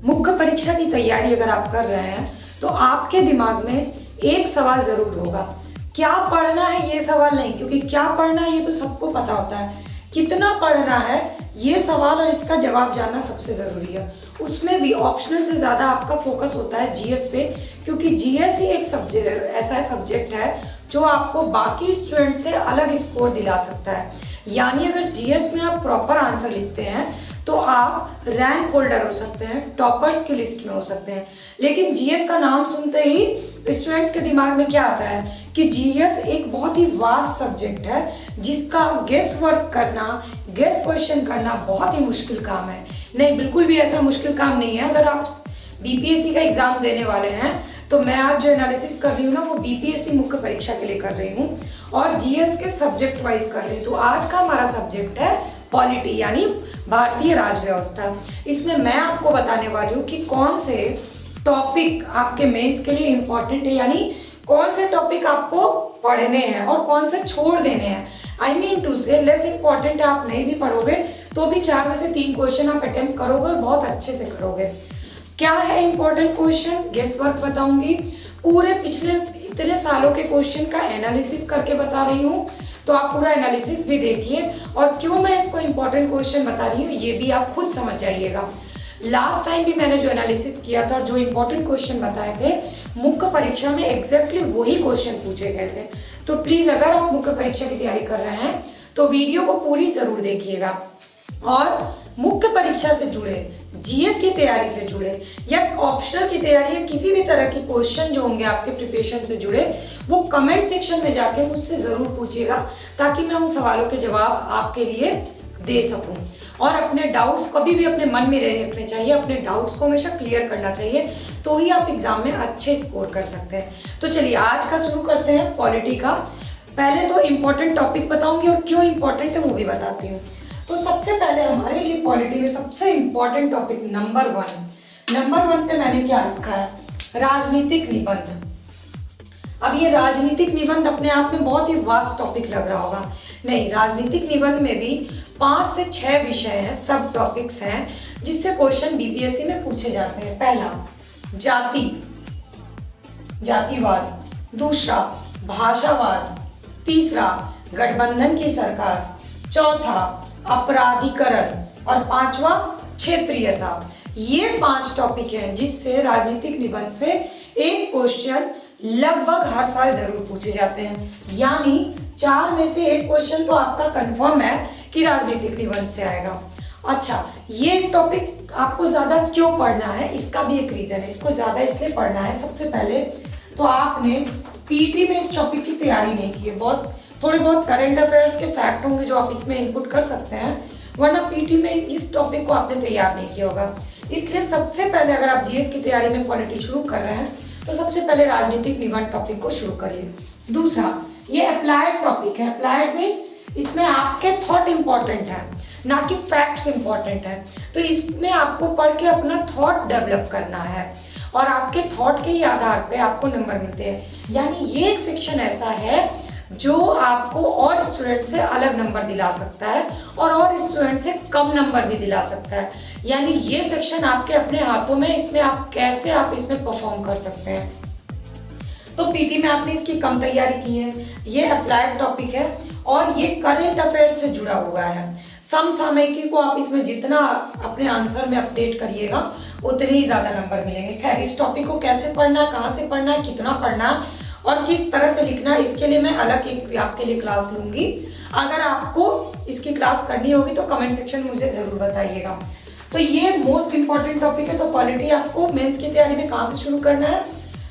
मुख्य परीक्षा की तैयारी अगर आप कर रहे हैं तो आपके दिमाग में एक सवाल जरूर होगा, क्या पढ़ना है ये सवाल नहीं, क्योंकि क्या पढ़ना है ये तो सबको पता होता है, कितना पढ़ना है ये सवाल और इसका जवाब जानना सबसे ज़रूरी है। उसमें भी ऑप्शनल से ज़्यादा आपका फोकस होता है जीएस पे, क्योंकि जीएस ही एक सब्जेक्ट ऐसा सब्जेक्ट है जो आपको बाकी स्टूडेंट से अलग स्कोर दिला सकता है। यानी अगर जीएस में आप प्रॉपर आंसर लिखते हैं तो आप रैंक होल्डर हो सकते हैं, टॉपर्स की लिस्ट में हो सकते हैं। लेकिन जीएस का नाम सुनते ही स्टूडेंट्स के दिमाग में क्या आता है कि जीएस एक बहुत ही वास्ट सब्जेक्ट है जिसका गेस वर्क करना, गेस क्वेश्चन करना बहुत ही मुश्किल काम है। नहीं, बिल्कुल भी ऐसा मुश्किल काम नहीं है। अगर आप बीपीएससी का एग्जाम देने वाले हैं तो मैं आज जो एनालिसिस कर रही हूँ ना वो बीपीएससी मुख्य परीक्षा के लिए कर रही हूँ और जीएस के सब्जेक्ट वाइज कर रही हूँ। तो आज का हमारा सब्जेक्ट है पॉलिटी यानी भारतीय राज व्यवस्था। इसमें मैं आपको बताने वाली हूँ कि कौन से टॉपिक आपके मेंस के लिए इम्पोर्टेंट है, यानी कौन से टॉपिक आपको पढ़ने हैं और कौन से छोड़ देने हैं। आई मीन टू से लेस इम्पोर्टेंट है, आप नहीं भी पढ़ोगे तो भी 4 में से 3 क्वेश्चन आप अटेम्प्ट करोगे और बहुत अच्छे से करोगे। क्या है इम्पोर्टेंट क्वेश्चन, गेस वर्क बताऊंगी, पूरे पिछले इतने सालों के क्वेश्चन का एनालिसिस करके बता रही हूँ, तो आप पूरा एनालिसिस भी देखिए और क्यों मैं इसको इम्पोर्टेंट क्वेश्चन बता रही हूँ ये भी आप खुद समझ जाइएगा। लास्ट टाइम भी मैंने जो एनालिसिस किया था और जो इम्पोर्टेंट क्वेश्चन बताए थे मुख्य परीक्षा में एग्जैक्टली वही क्वेश्चन पूछे गए थे। तो प्लीज अगर आप मुख्य परीक्षा की तैयारी कर रहे हैं तो वीडियो को पूरी जरूर देखिएगा और मुख्य परीक्षा से जुड़े, जीएस की तैयारी से जुड़े या ऑप्शनल की तैयारी या किसी भी तरह के क्वेश्चन जो होंगे आपके प्रिपरेशन से जुड़े वो कमेंट सेक्शन में जाके मुझसे जरूर पूछिएगा ताकि मैं उन सवालों के जवाब आपके लिए दे सकूं। और अपने डाउट्स कभी भी अपने मन में रखने चाहिए, अपने डाउट्स को हमेशा क्लियर करना चाहिए, तो ही आप एग्जाम में अच्छे स्कोर कर सकते हैं। तो चलिए आज का शुरू करते हैं पॉलिटी का। पहले तो इम्पोर्टेंट टॉपिक बताऊंगी और क्यों इम्पोर्टेंट है वो भी बताती हूँ। तो सबसे पहले हमारे लिए पॉलिटी में सबसे इम्पोर्टेंट टॉपिक नंबर 1 पे मैंने क्या रखा है, राजनीतिक निबंध। अब ये राजनीतिक निबंध अपने आप में बहुत ही वास्ट टॉपिक लग रहा होगा, नहीं, राजनीतिक निबंध में भी 5 से 6 विषय हैं, सब टॉपिक्स हैं जिससे क्वेश्चन बीपीएससी में पूछे जाते हैं। पहला जातिवाद, दूसरा भाषावाद, तीसरा गठबंधन की सरकार, चौथा अपराधीकरण और 5वां क्षेत्रीयता। ये 5 टॉपिक हैं जिससे राजनीतिक निबंध से एक क्वेश्चन लगभग हर साल जरूर पूछे जाते हैं। यानी 4 में से एक क्वेश्चन तो आपका कंफर्म है कि राजनीतिक निबंध से आएगा। अच्छा, ये थोपिक आपको ज्यादा क्यों पढ़ना है, इसका भी एक रीजन है, इसको ज्यादा इसलिए पढ़ना है। सबसे पहले तो आपने पीटी में इस टॉपिक की तैयारी नहीं की है, थोड़े बहुत करंट अफेयर्स के फैक्ट होंगे जो आप इसमें इनपुट कर सकते हैं, वरना पीटी में इस टॉपिक को आपने तैयार नहीं किया होगा। इसलिए सबसे पहले अगर आप जीएस की तैयारी में पॉलिटी शुरू कर रहे हैं तो सबसे पहले राजनीतिक निबंध टॉपिक को शुरू करिए। दूसरा, ये अप्लाइड टॉपिक है। अप्लाइड मीन्स इसमें आपके थॉट इंपॉर्टेंट है, ना कि फैक्ट्स इंपॉर्टेंट है। तो इसमें आपको पढ़ के अपना थॉट डेवलप करना है और आपके थॉट के ही आधार पे आपको नंबर मिलते हैं। यानी ये एक सेक्शन ऐसा है जो आपको और स्टूडेंट से अलग नंबर दिला सकता है और स्टूडेंट से कम नंबर भी दिला सकता है। यानी ये सेक्शन आपके अपने हाथों में, इसमें आप कैसे आप इसमें परफॉर्म कर सकते हैं। तो पीटी में आपने इसकी कम तैयारी की है, ये अप्लाइड टॉपिक है और ये करंट अफेयर्स से जुड़ा हुआ है। समसामयिकी को आप इसमें जितना अपने आंसर में अपडेट करिएगा उतने ही ज्यादा नंबर मिलेंगे। खैर, इस टॉपिक को कैसे पढ़ना, कहाँ से पढ़ना, कितना पढ़ना और किस तरह से लिखना, इसके लिए मैं अलग एक आपके लिए क्लास लूंगी। अगर आपको इसकी क्लास करनी होगी तो कमेंट सेक्शन में मुझे जरूर बताइएगा। तो ये मोस्ट इंपॉर्टेंट टॉपिक है। तो पॉलिटी आपको मेंस की तैयारी में कहाँ से शुरू करना है,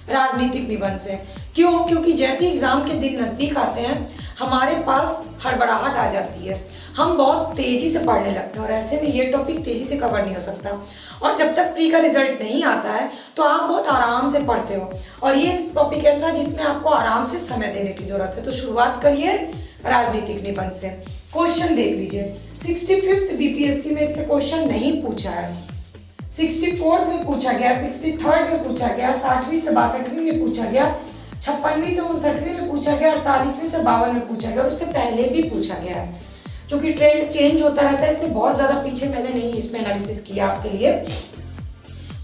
राजनीतिक निबंध से। क्यों? क्योंकि जैसे एग्जाम के दिन नजदीक आते हैं हमारे पास हड़बड़ाहट आ जाती है, हम बहुत तेजी से पढ़ने लगते हैं और ऐसे में ये टॉपिक तेजी से कवर नहीं हो सकता। और जब तक प्री का रिजल्ट नहीं आता है तो आप बहुत आराम से पढ़ते हो और ये टॉपिक ऐसा है जिसमें आपको आराम से समय देने की जरूरत है। तो शुरुआत करिए राजनीतिक निबंध से। क्वेश्चन देख लीजिए, 65th बीपीएससी में इससे क्वेश्चन नहीं पूछा है, 64th में पूछा गया, 63rd में पूछा गया, 60वीं से 62वीं में पूछा गया, 56वीं से 59वीं में पूछा गया, 48वीं से 52 में पूछा गया, उससे पहले भी पूछा गया है। क्योंकि ट्रेंड चेंज होता रहता है इसलिए बहुत ज्यादा पीछे मैंने नहीं इसमें एनालिसिस किया आपके लिए।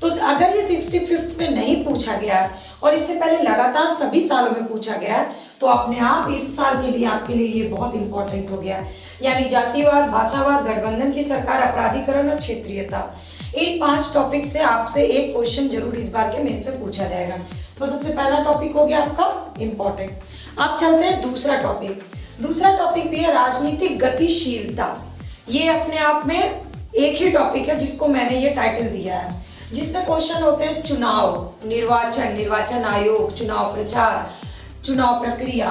तो अगर ये 65th में नहीं पूछा गया है और इससे पहले लगातार सभी सालों में पूछा गया है, तो अपने आप इस साल के लिए आपके लिए ये बहुत इंपॉर्टेंट हो गया है। यानी जातिवाद, भाषावाद, गठबंधन की सरकार, अपराधीकरण और क्षेत्रीयता, इन 5 टॉपिक से आपसे एक क्वेश्चन जरूर इस बार के मेंस में पूछा जाएगा। तो सबसे पहला टॉपिक हो गया आपका इंपॉर्टेंट। अब चलते हैं दूसरा टॉपिक। दूसरा टॉपिक भी है राजनीतिक गतिशीलता। ये अपने आप में एक ही टॉपिक है जिसको मैंने ये टाइटल दिया है, जिसमें क्वेश्चन होते हैं चुनाव, निर्वाचन, निर्वाचन आयोग, चुनाव प्रचार, चुनाव प्रक्रिया,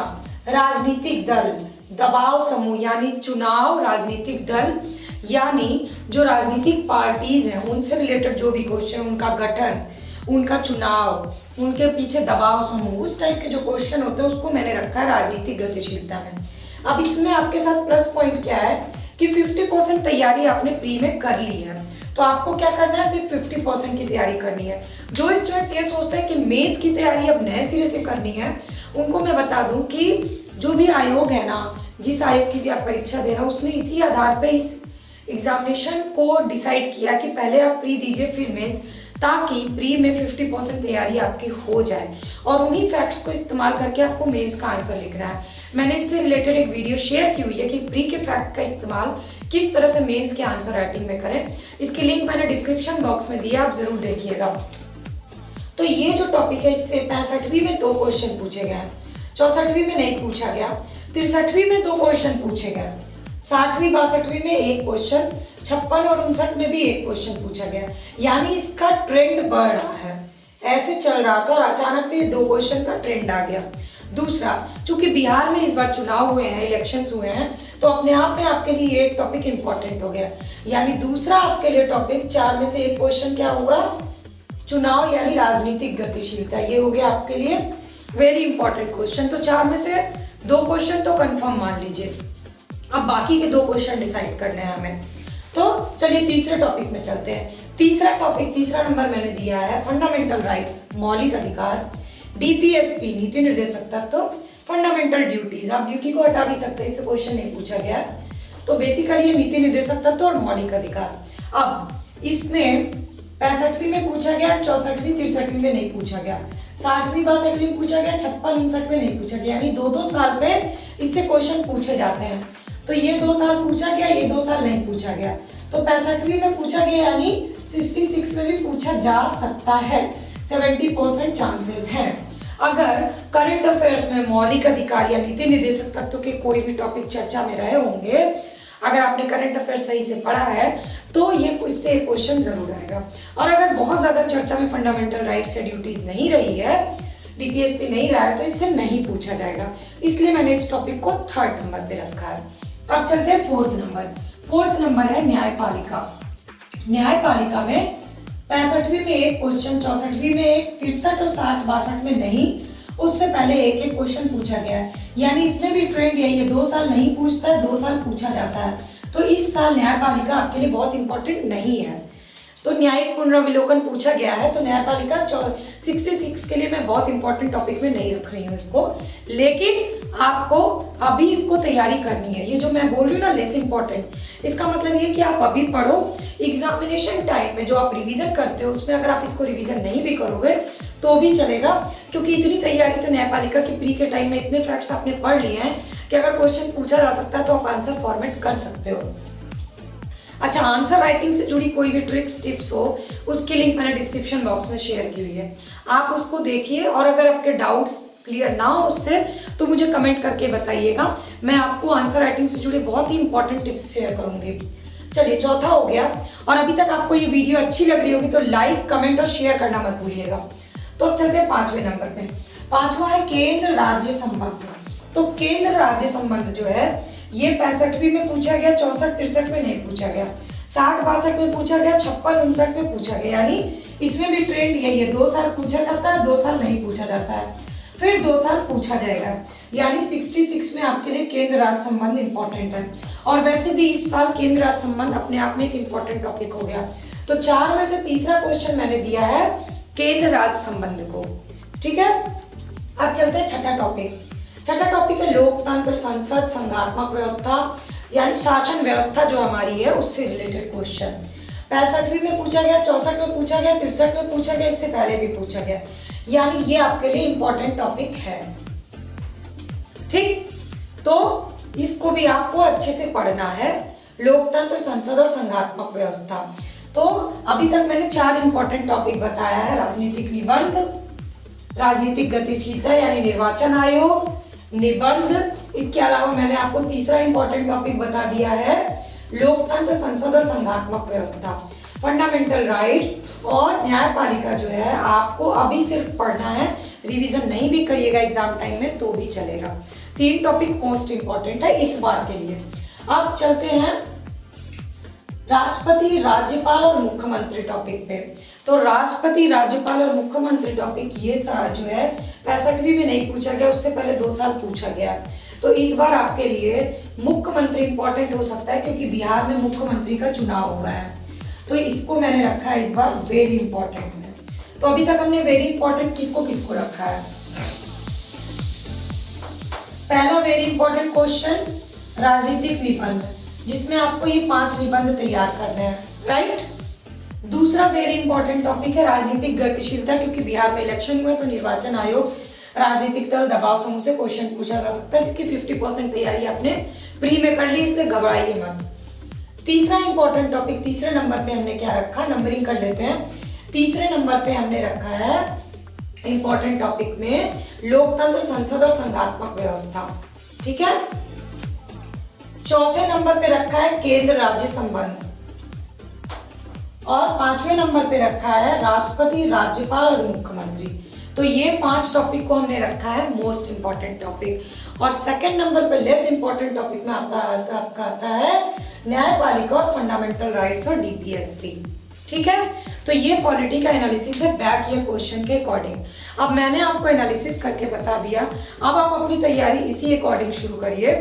राजनीतिक दल, दबाव समूह यानी चुनाव, राजनीतिक दल यानी जो राजनीतिक पार्टीज हैं उनसे रिलेटेड जो भी क्वेश्चन, उनका गठन, उनका चुनाव, उनके पीछे दबाव समूह, उस टाइप के जो क्वेश्चन होते हैं उसको मैंने रखा है राजनीतिक गतिशीलता में। अब इसमें आपके साथ प्लस पॉइंट क्या है कि 50% तैयारी आपने प्री में कर ली है, तो आपको क्या करना है, सिर्फ 50% की तैयारी करनी है। जो स्टूडेंट्स ये सोचते हैं कि मेंस की तैयारी अब नए सिरे से करनी है, उनको मैं बता दूं कि जो भी आयोग है ना, जिस आयोग की भी आप परीक्षा दे रहे हो, उसने इसी आधार पे इस एग्जामिनेशन को डिसाइड किया कि पहले आप प्री दीजिए फिर मेंस, ताकि प्री में 50% तैयारी आपकी हो जाए और उन्हीं फैक्ट्स को इस्तेमाल करके आपको मेंस का आंसर लिखना है। मैंने इससे रिलेटेड एक वीडियो शेयर की हुई है कि प्री के फैक्ट का इस्तेमाल किस तरह से मेंस के आंसर राइटिंग में करें। इसकी लिंक मैंने डिस्क्रिप्शन बॉक्स में दिया, आप जरूर देखिएगा। तो ये जो टॉपिक है, इससे 65वीं में 2 क्वेश्चन पूछे गए, 64वीं में नहीं पूछा गया, 63वीं में 2 क्वेश्चन पूछे गए, 60वीं 62वीं में 1 क्वेश्चन, 56 और 59 में भी 1 क्वेश्चन पूछा गया। यानी इसका ट्रेंड बढ़ रहा है, ऐसे चल रहा था और अचानक से ये 2 क्वेश्चन का ट्रेंड आ गया। दूसरा, चूंकि बिहार में इस बार चुनाव हुए हैं, इलेक्शंस हुए हैं, तो अपने आप में आपके लिए एक टॉपिक इंपॉर्टेंट हो गया। यानी दूसरा आपके लिए टॉपिक 4 में से 1 क्वेश्चन क्या हुआ, चुनाव यानी राजनीतिक गतिशीलता, ये हो गया आपके लिए वेरी इंपॉर्टेंट क्वेश्चन। तो 4 में से 2 क्वेश्चन तो कंफर्म मान लीजिए। अब बाकी के 2 क्वेश्चन डिसाइड करने हैं हमें। तो चलिए तीसरे टॉपिक में चलते हैं। तीसरा टॉपिक, तीसरा नंबर मैंने दिया है फंडामेंटल राइट्स, मौलिक अधिकार, डीपीएसपी, नीति निर्देशक तत्व, फंडामेंटल ड्यूटीज। आप ड्यूटी को हटा भी सकते हैं, इससे क्वेश्चन नहीं पूछा गया। तो बेसिकली ये नीति निर्देशक तत्व और मौलिक अधिकार। अब इसमें 65वीं में पूछा गया, 64वीं 63वीं में नहीं पूछा गया, 60वीं 62वीं में पूछा गया, 56 59 में नहीं पूछा गया। यानी 2-2 साल पे इससे क्वेश्चन पूछे जाते हैं। तो ये 2 साल पूछा गया, ये 2 साल नहीं पूछा गया। तो 65वीं में पूछा गया, यानी 66 में भी पूछा जा सकता है, 70% चांसेस हैं। अगर करंट अफेयर्स में मौलिक अधिकार या नीति निर्देशक तत्व के कोई भी टॉपिक चर्चा में रहे होंगे, अगर आपने करंट अफेयर सही से पढ़ा है, तो ये इससे एक क्वेश्चन जरूर आएगा। और अगर बहुत ज्यादा चर्चा में फंडामेंटल राइट्स या ड्यूटीज नहीं रही है, डीपीएसपी नहीं रहा है, तो इससे नहीं पूछा जाएगा। इसलिए मैंने इस टॉपिक को 3rd नंबर पे रखा है। अब चलते हैं 4th नंबर। 4th नंबर है न्यायपालिका। न्यायपालिका में 65वीं में 1 क्वेश्चन, 64वीं में 1, 63 और 60 62 में नहीं, उससे पहले 1-1 क्वेश्चन पूछा गया है। यानी इसमें भी ट्रेंड यही है, 2 साल नहीं पूछता है, 2 साल पूछा जाता है। तो इस साल न्यायपालिका आपके लिए बहुत इंपॉर्टेंट नहीं है। तो न्यायिक पुनरावलोकन पूछा गया है, तो न्यायपालिका 66 के लिए मैं बहुत इंपॉर्टेंट टॉपिक में नहीं रख रही हूँ इसको, लेकिन आपको अभी इसको तैयारी करनी है। ये जो मैं बोल रही हूँ ना, लेस इंपॉर्टेंट, इसका मतलब ये कि आप अभी पढ़ो। एग्जामिनेशन टाइम में जो आप रिवीजन करते हो, उसमें अगर आप इसको रिवीजन नहीं भी करोगे तो भी चलेगा, क्योंकि इतनी तैयारी तो न्यायपालिका की प्री के टाइम में इतने फैक्ट्स आपने पढ़ लिए हैं कि अगर क्वेश्चन पूछा जा सकता है तो आप आंसर फॉर्मेट कर सकते हो। अच्छा, आंसर राइटिंग से जुड़ी कोई भी ट्रिक्स टिप्स हो, उसकी लिंक मैंने डिस्क्रिप्शन बॉक्स में शेयर की हुई है, आप उसको देखिए। और अगर आपके डाउट्स क्लियर ना हो उससे, तो मुझे कमेंट करके बताइएगा, मैं आपको आंसर राइटिंग से जुड़े बहुत ही इंपॉर्टेंट टिप्स शेयर करूंगी। चलिए, चौथा हो गया। और अभी तक आपको ये वीडियो अच्छी लग रही होगी तो लाइक, कमेंट और शेयर करना मत भूलिएगा। तो अब चलते हैं 5वें नंबर पे। 5वां है केंद्र राज्य संबंध। तो केंद्र राज्य संबंध जो है, ये 65वीं में पूछा गया, 64 63 में नहीं पूछा गया, 60 62 में पूछा गया, 56 59 में पूछा गया। यानी इसमें भी ट्रेंड यही है, 2 साल पूछा जाता है, 2 साल नहीं पूछा जाता है, फिर 2 साल पूछा जाएगा। यानी 66 में आपके लिए केंद्र राज्य संबंध इंपॉर्टेंट है। और वैसे भी इस साल केंद्र राज्य संबंध अपने आप में एक इंपॉर्टेंट टॉपिक हो गया। तो 4 में से तीसरा क्वेश्चन मैंने दिया है केंद्र राज्य संबंध को। ठीक है, अब चलते हैं छठा टॉपिक। छठा टॉपिक है लोकतंत्र, संसद, संघात्मक व्यवस्था, यानी शासन व्यवस्था जो हमारी है उससे रिलेटेड क्वेश्चन। 65वीं में पूछा गया, 64 में पूछा गया, 63 में पूछा गया, इससे पहले भी पूछा गया, यानी ये आपके लिए इंपॉर्टेंट टॉपिक है। ठीक, तो इसको भी आपको अच्छे से पढ़ना है। लोकतंत्र, संसद और संघात्मक व्यवस्था। तो अभी तक मैंने 4 इंपॉर्टेंट टॉपिक बताया है। राजनीतिक निबंध, राजनीतिक गतिशीलता यानी निर्वाचन आयोग, निबंध, इसके अलावा मैंने आपको तीसरा इंपॉर्टेंट टॉपिक बता दिया है लोकतंत्र, संसद और संघात्मक व्यवस्था, फंडामेंटल राइट्स और न्यायपालिका जो है आपको अभी सिर्फ पढ़ना है, रिवीजन नहीं भी करिएगा एग्जाम टाइम में तो भी चलेगा। 3 टॉपिक मोस्ट इंपॉर्टेंट है इस बार के लिए। अब चलते हैं राष्ट्रपति, राज्यपाल और मुख्यमंत्री टॉपिक पे। तो राष्ट्रपति, राज्यपाल और मुख्यमंत्री टॉपिक ये जो है 65वीं में नहीं पूछा गया, उससे पहले 2 साल पूछा गया। तो इस बार आपके लिए मुख्यमंत्री इंपॉर्टेंट हो सकता है क्योंकि बिहार में मुख्यमंत्री का चुनाव हुआ है, तो इसको मैंने रखा है इस बार वेरी इंपॉर्टेंट में। तो अभी तक हमने वेरी इंपॉर्टेंट किसको किसको रखा है। पहला वेरी इंपॉर्टेंट क्वेश्चन राजनीतिक निबंध, जिसमें आपको ये 5 निबंध तैयार करने हैं, राइट। दूसरा वेरी इंपॉर्टेंट टॉपिक है राजनीतिक गतिशीलता, क्योंकि बिहार में इलेक्शन हुआ तो निर्वाचन आयोग, राजनीतिक दल, दबाव समूह से क्वेश्चन पूछा जा सकता है, जिसकी 50% तैयारी आपने प्री में कर ली, इसलिए घबराइए मत। तीसरा इंपॉर्टेंट टॉपिक, तीसरे नंबर पे हमने क्या रखा, नंबरिंग कर लेते हैं। तीसरे नंबर पे हमने रखा है इंपॉर्टेंट टॉपिक में लोकतंत्र, संसद और संघात्मक व्यवस्था, ठीक है। चौथे नंबर पे रखा है केंद्र राज्य संबंध और 5वें नंबर पे रखा है राष्ट्रपति, राज्यपाल और मुख्यमंत्री। तो ये 5 टॉपिक को हमने रखा है मोस्ट इंपॉर्टेंट टॉपिक। और सेकंड नंबर पे लेस इंपॉर्टेंट टॉपिक में आपका आता है न्यायपालिका और फंडामेंटल राइट्स और डीपीएसपी, ठीक है। तो ये पॉलिटी का एनालिसिस है बैक ईयर क्वेश्चन के अकॉर्डिंग। अब मैंने आपको एनालिसिस करके बता दिया, अब आप अपनी तैयारी इसी अकॉर्डिंग शुरू करिए।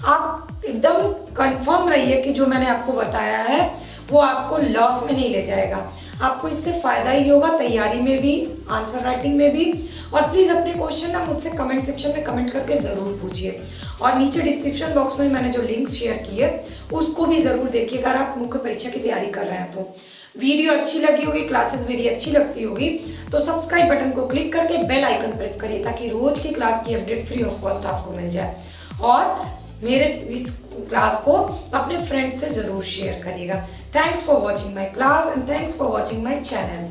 आप एकदम कंफर्म रहिए कि जो मैंने आपको बताया है वो आपको लॉस में नहीं ले जाएगा, आपको इससे फायदा ही होगा, तैयारी में भी, आंसर राइटिंग में भी। और प्लीज अपने क्वेश्चन ना मुझसे कमेंट सेक्शन में कमेंट करके जरूर पूछिए, और नीचे डिस्क्रिप्शन बॉक्स में मैंने जो लिंक्स शेयर किए उसको भी जरूर देखिएगा अगर आप मुख्य परीक्षा की तैयारी कर रहे हैं तो। वीडियो अच्छी लगी होगी, क्लासेस मेरी अच्छी लगती होगी तो सब्सक्राइब बटन को क्लिक करके बेल आइकन प्रेस करिए ताकि रोज की क्लास की अपडेट फ्री ऑफ कॉस्ट आपको मिल जाए। और मेरे इस क्लास को अपने फ्रेंड से जरूर शेयर करिएगा। Thanks for watching my class and thanks for watching my channel.